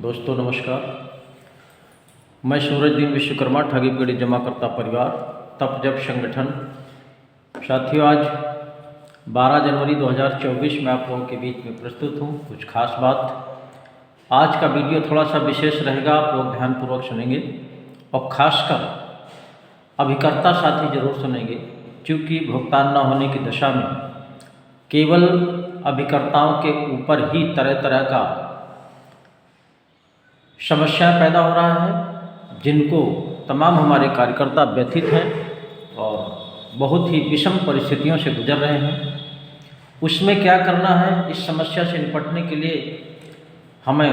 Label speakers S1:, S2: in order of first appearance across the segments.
S1: दोस्तों नमस्कार। मैं सूरजदीन विश्वकर्मा ठगीपीड़ित जमाकर्ता परिवार तप जप संगठन। साथियों, आज 12 जनवरी 2024 में आप लोगों के बीच में प्रस्तुत हूँ कुछ खास बात। आज का वीडियो थोड़ा सा विशेष रहेगा, आप लोग ध्यानपूर्वक सुनेंगे और ख़ासकर अभिकर्ता साथी जरूर सुनेंगे, क्योंकि भुगतान न होने की दशा में केवल अभिकर्ताओं के ऊपर ही तरह तरह का समस्या पैदा हो रहा है, जिनको तमाम हमारे कार्यकर्ता व्यथित हैं और बहुत ही विषम परिस्थितियों से गुजर रहे हैं। उसमें क्या करना है, इस समस्या से निपटने के लिए हमें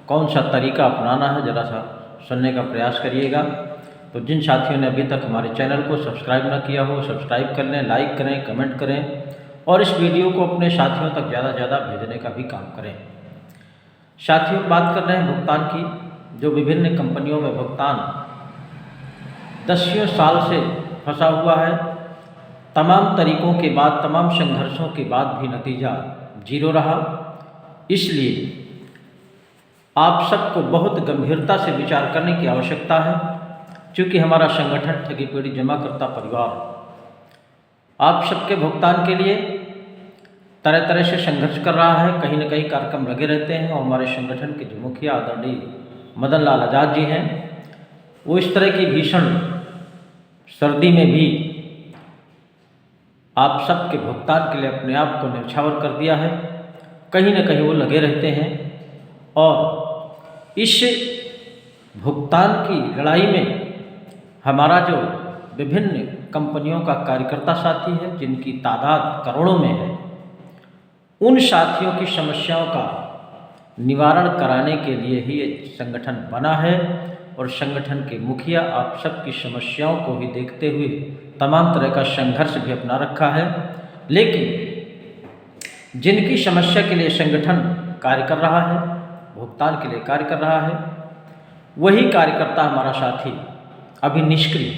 S1: कौन सा तरीका अपनाना है, ज़रा सा सुनने का प्रयास करिएगा। तो जिन साथियों ने अभी तक हमारे चैनल को सब्सक्राइब ना किया हो, सब्सक्राइब कर लें, लाइक करें, कमेंट करें और इस वीडियो को अपने साथियों तक ज़्यादा से ज़्यादा भेजने का भी काम करें। साथियों, बात कर रहे हैं भुगतान की। जो विभिन्न कंपनियों में भुगतान दसियों साल से फंसा हुआ है, तमाम तरीकों के बाद, तमाम संघर्षों के बाद भी नतीजा जीरो रहा। इसलिए आप सबको बहुत गंभीरता से विचार करने की आवश्यकता है, क्योंकि हमारा संगठन ठगीपीड़ित जमाकर्ता परिवार आप सबके भुगतान के लिए तरह तरह से संघर्ष कर रहा है। कहीं न कहीं कार्यक्रम लगे रहते हैं और हमारे संगठन के जो मुखिया आदरणीय मदन लाल आज़ाद जी हैं, वो इस तरह की भीषण सर्दी में भी आप सबके भुगतान के लिए अपने आप को न्यौछावर कर दिया है। कहीं न कहीं वो लगे रहते हैं और इस भुगतान की लड़ाई में हमारा जो विभिन्न कंपनियों का कार्यकर्ता साथी है, जिनकी तादाद करोड़ों में है, उन साथियों की समस्याओं का निवारण कराने के लिए ही ये संगठन बना है और संगठन के मुखिया आप सबकी समस्याओं को ही देखते हुए तमाम तरह का संघर्ष भी अपना रखा है। लेकिन जिनकी समस्या के लिए संगठन कार्य कर रहा है, भुगतान के लिए कार्य कर रहा है, वही कार्यकर्ता हमारा साथी अभी निष्क्रिय।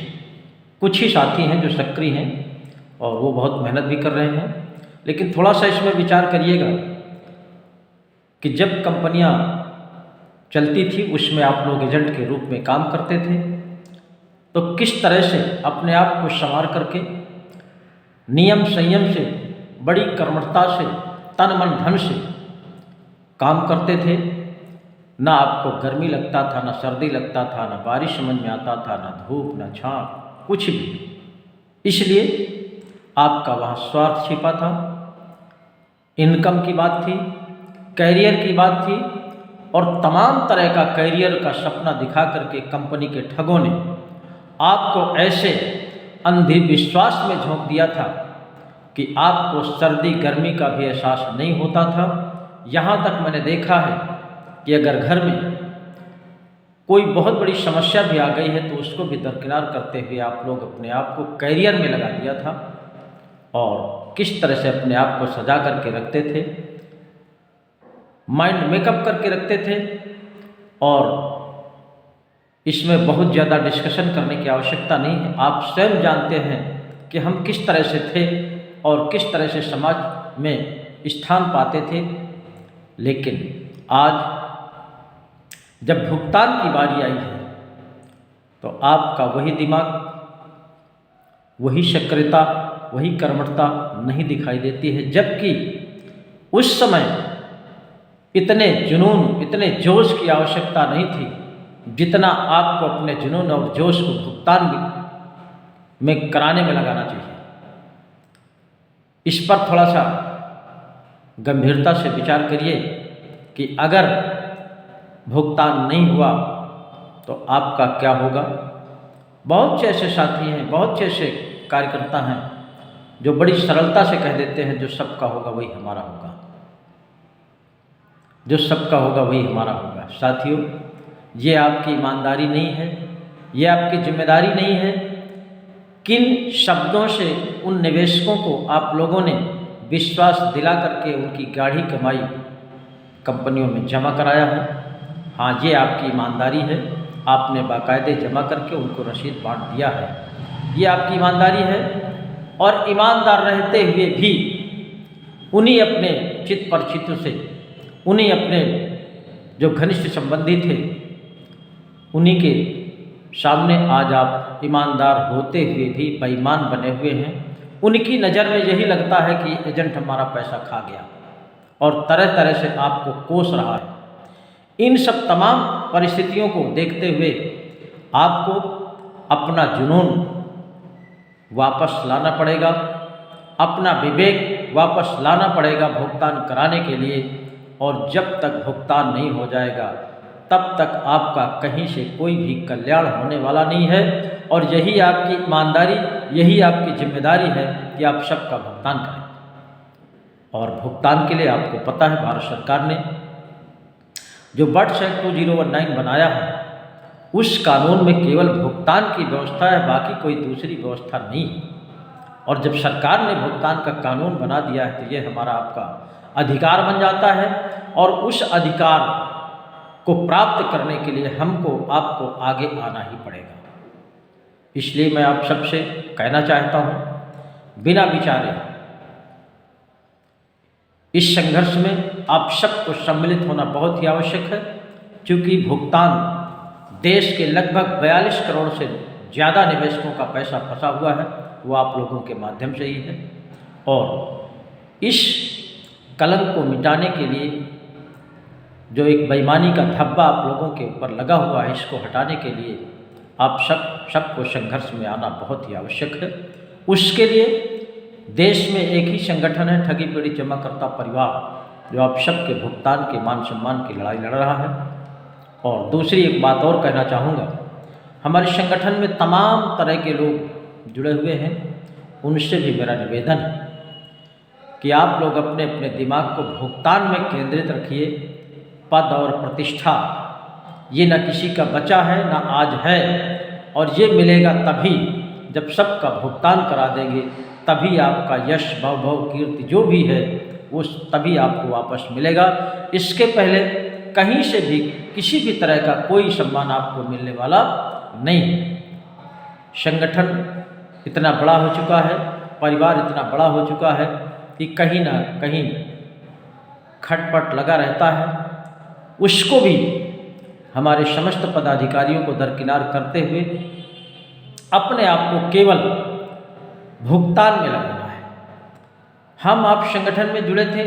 S1: कुछ ही साथी हैं जो सक्रिय हैं और वो बहुत मेहनत भी कर रहे हैं। लेकिन थोड़ा सा इसमें विचार करिएगा कि जब कंपनियां चलती थी, उसमें आप लोग एजेंट के रूप में काम करते थे, तो किस तरह से अपने आप को संवार करके नियम संयम से, बड़ी कर्मठता से, तन मन धन से काम करते थे। ना आपको गर्मी लगता था, ना सर्दी लगता था, ना बारिश समझ में आता था, ना धूप, ना छाँव, कुछ भी। इसलिए आपका वहाँ स्वार्थ छिपा था, इनकम की बात थी, कैरियर की बात थी और तमाम तरह का कैरियर का सपना दिखा करके कंपनी के ठगों ने आपको ऐसे अंधविश्वास में झोंक दिया था कि आपको सर्दी गर्मी का भी एहसास नहीं होता था। यहाँ तक मैंने देखा है कि अगर घर में कोई बहुत बड़ी समस्या भी आ गई है तो उसको भी दरकिनार करते हुए आप लोग अपने आप को कैरियर में लगा दिया था और किस तरह से अपने आप को सजा करके रखते थे, माइंड मेकअप करके रखते थे। और इसमें बहुत ज़्यादा डिस्कशन करने की आवश्यकता नहीं है। आप स्वयं जानते हैं कि हम किस तरह से थे और किस तरह से समाज में स्थान पाते थे। लेकिन आज जब भुगतान की बारी आई है तो आपका वही दिमाग, वही सक्रियता, वही कर्मठता नहीं दिखाई देती है। जबकि उस समय इतने जुनून, इतने जोश की आवश्यकता नहीं थी जितना आपको अपने जुनून और जोश को भुगतान में कराने में लगाना चाहिए। इस पर थोड़ा सा गंभीरता से विचार करिए कि अगर भुगतान नहीं हुआ तो आपका क्या होगा। बहुत से ऐसे साथी हैं, बहुत से ऐसे कार्यकर्ता हैं जो बड़ी सरलता से कह देते हैं जो सबका होगा वही हमारा होगा, जो सबका होगा वही हमारा होगा। साथियों, ये आपकी ईमानदारी नहीं है, ये आपकी जिम्मेदारी नहीं है। किन शब्दों से उन निवेशकों को आप लोगों ने विश्वास दिला करके उनकी गाढ़ी कमाई कंपनियों में जमा कराया है। हाँ, ये आपकी ईमानदारी है, आपने बाकायदे जमा करके उनको रसीद बांट दिया है, ये आपकी ईमानदारी है। और ईमानदार रहते हुए भी उन्हीं अपने चित परिचितों से, उन्हीं अपने जो घनिष्ठ संबंधी थे, उन्हीं के सामने आज आप ईमानदार होते हुए भी बेईमान बने हुए हैं। उनकी नज़र में यही लगता है कि एजेंट हमारा पैसा खा गया और तरह तरह से आपको कोस रहा है। इन सब तमाम परिस्थितियों को देखते हुए आपको अपना जुनून वापस लाना पड़ेगा, अपना विवेक वापस लाना पड़ेगा भुगतान कराने के लिए। और जब तक भुगतान नहीं हो जाएगा तब तक आपका कहीं से कोई भी कल्याण होने वाला नहीं है। और यही आपकी ईमानदारी, यही आपकी जिम्मेदारी है कि आप सबका भुगतान करें। और भुगतान के लिए आपको पता है भारत सरकार ने जो बट्स एक्ट 2019 बनाया है, उस कानून में केवल भुगतान की व्यवस्था है, बाकी कोई दूसरी व्यवस्था नहीं है। और जब सरकार ने भुगतान का कानून बना दिया है तो ये हमारा आपका अधिकार बन जाता है। और उस अधिकार को प्राप्त करने के लिए हमको आपको आगे आना ही पड़ेगा। इसलिए मैं आप सबसे कहना चाहता हूँ, बिना विचारे इस संघर्ष में आप सबको सम्मिलित होना बहुत ही आवश्यक है, क्योंकि भुगतान देश के लगभग 42 करोड़ से ज़्यादा निवेशकों का पैसा फंसा हुआ है, वो आप लोगों के माध्यम से ही है। और इस कलंक को मिटाने के लिए जो एक बेईमानी का धब्बा आप लोगों के ऊपर लगा हुआ है, इसको हटाने के लिए आप सबको संघर्ष में आना बहुत ही आवश्यक है। उसके लिए देश में एक ही संगठन है, ठगी पीड़ित जमाकर्ता परिवार, जो आप सबके भुगतान के मान सम्मान की लड़ाई लड़ रहा है। और दूसरी एक बात और कहना चाहूँगा, हमारे संगठन में तमाम तरह के लोग जुड़े हुए हैं, उनसे भी मेरा निवेदन है कि आप लोग अपने अपने दिमाग को भुगतान में केंद्रित रखिए। पद और प्रतिष्ठा ये न किसी का बचा है न आज है, और ये मिलेगा तभी जब सबका भुगतान करा देंगे, तभी आपका यश वैभव कीर्ति जो भी है वो तभी आपको वापस मिलेगा। इसके पहले कहीं से भी किसी भी तरह का कोई सम्मान आपको मिलने वाला नहीं है। संगठन इतना बड़ा हो चुका है, परिवार इतना बड़ा हो चुका है कि कहीं ना कहीं खटपट लगा रहता है। उसको भी हमारे समस्त पदाधिकारियों को दरकिनार करते हुए अपने आप को केवल भुगतान में लगाना है। हम आप संगठन में जुड़े थे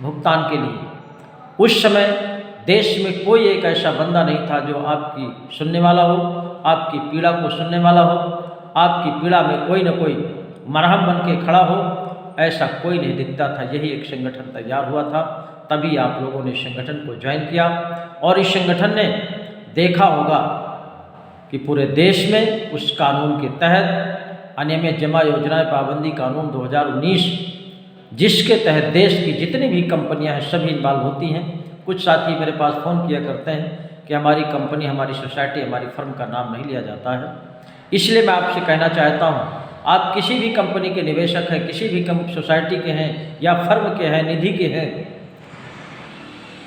S1: भुगतान के लिए। उस समय देश में कोई एक ऐसा बंदा नहीं था जो आपकी सुनने वाला हो, आपकी पीड़ा को सुनने वाला हो, आपकी पीड़ा में कोई न कोई मरहम बन के खड़ा हो, ऐसा कोई नहीं दिखता था। यही एक संगठन तैयार हुआ था, तभी आप लोगों ने संगठन को ज्वाइन किया। और इस संगठन ने देखा होगा कि पूरे देश में उस कानून के तहत अनियमित जमा योजनाएं पाबंदी कानून 2019, जिसके तहत देश की जितनी भी कंपनियां हैं सभी इन्वॉल्व होती हैं। कुछ साथी मेरे पास फ़ोन किया करते हैं कि हमारी कंपनी, हमारी सोसाइटी, हमारी फर्म का नाम नहीं लिया जाता है। इसलिए मैं आपसे कहना चाहता हूँ, आप किसी भी कंपनी के निवेशक हैं, किसी भी सोसाइटी के हैं या फर्म के हैं, निधि के हैं,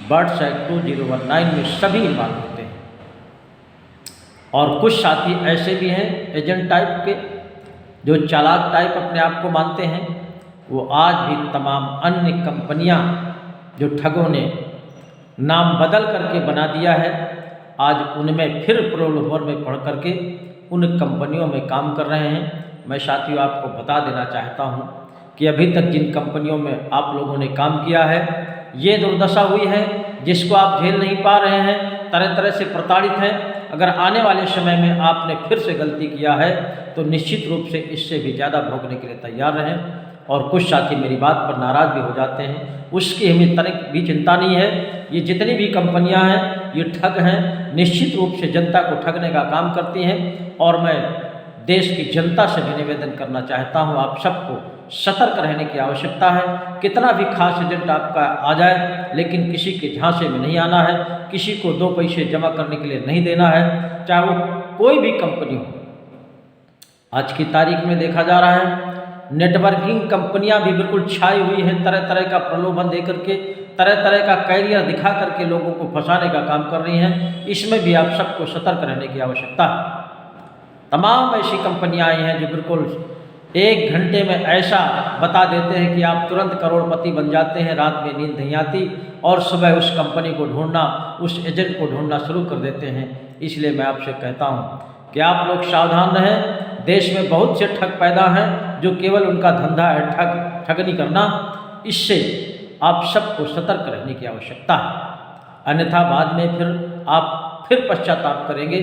S1: बट्स एक्ट 2019 में सभी इन्वॉल्व होते हैं। और कुछ साथी ऐसे भी हैं एजेंट टाइप के, जो चालाक टाइप अपने आप को मानते हैं। वो आज भी तमाम अन्य कंपनियां जो ठगों ने नाम बदल करके बना दिया है, आज उनमें फिर प्रलोभन में पढ़ करके उन कंपनियों में काम कर रहे हैं। मैं साथियों आपको बता देना चाहता हूं कि अभी तक जिन कंपनियों में आप लोगों ने काम किया है, ये दुर्दशा हुई है जिसको आप झेल नहीं पा रहे हैं, तरह तरह से प्रताड़ित हैं। अगर आने वाले समय में आपने फिर से गलती किया है तो निश्चित रूप से इससे भी ज़्यादा भोगने के लिए तैयार रहें। और कुछ साथी मेरी बात पर नाराज़ भी हो जाते हैं, उसकी हमें तनिक भी चिंता नहीं है। ये जितनी भी कंपनियां हैं ये ठग हैं, निश्चित रूप से जनता को ठगने का काम करती हैं। और मैं देश की जनता से भी निवेदन करना चाहता हूं, आप सबको सतर्क रहने की आवश्यकता है। कितना भी खास एजेंट आपका आ जाए, लेकिन किसी के झांसे में नहीं आना है, किसी को 2 पैसे जमा करने के लिए नहीं देना है, चाहे वो कोई भी कंपनी हो। आज की तारीख में देखा जा रहा है नेटवर्किंग कंपनियां भी बिल्कुल छाई हुई हैं, तरह तरह का प्रलोभन दे करके, तरह तरह का कैरियर दिखा करके लोगों को फंसाने का काम कर रही हैं। इसमें भी आप सबको सतर्क रहने की आवश्यकता है। तमाम ऐसी कंपनियां आई हैं जो बिल्कुल 1 घंटे में ऐसा बता देते हैं कि आप तुरंत करोड़पति बन जाते हैं, रात में नींद नहीं आती और सुबह उस कंपनी को ढूंढना, उस एजेंट को ढूंढना शुरू कर देते हैं। इसलिए मैं आपसे कहता हूँ कि आप लोग सावधान रहें। देश में बहुत से ठग पैदा हैं जो केवल उनका धंधा है ठगनी करना। इससे आप सबको सतर्क रहने की आवश्यकता है, अन्यथा बाद में फिर पश्चाताप करेंगे।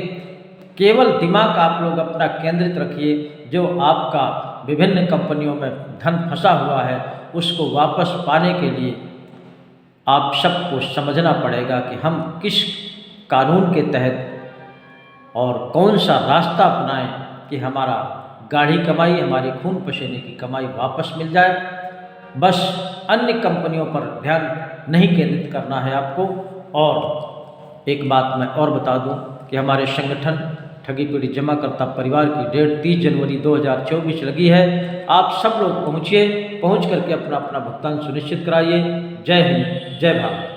S1: केवल दिमाग आप लोग अपना केंद्रित रखिए। जो आपका विभिन्न कंपनियों में धन फंसा हुआ है उसको वापस पाने के लिए आप सबको समझना पड़ेगा कि हम किस कानून के तहत और कौन सा रास्ता अपनाएं कि हमारा गाढ़ी कमाई, हमारी खून पसीने की कमाई वापस मिल जाए। बस अन्य कंपनियों पर ध्यान नहीं केंद्रित करना है आपको। और एक बात मैं और बता दूं कि हमारे संगठन ठगी पीड़ित जमाकर्ता परिवार की डेट 30 जनवरी 2024 लगी है। आप सब लोग पहुँच करके अपना अपना भुगतान सुनिश्चित कराइए। जय हिंद, जय भारत।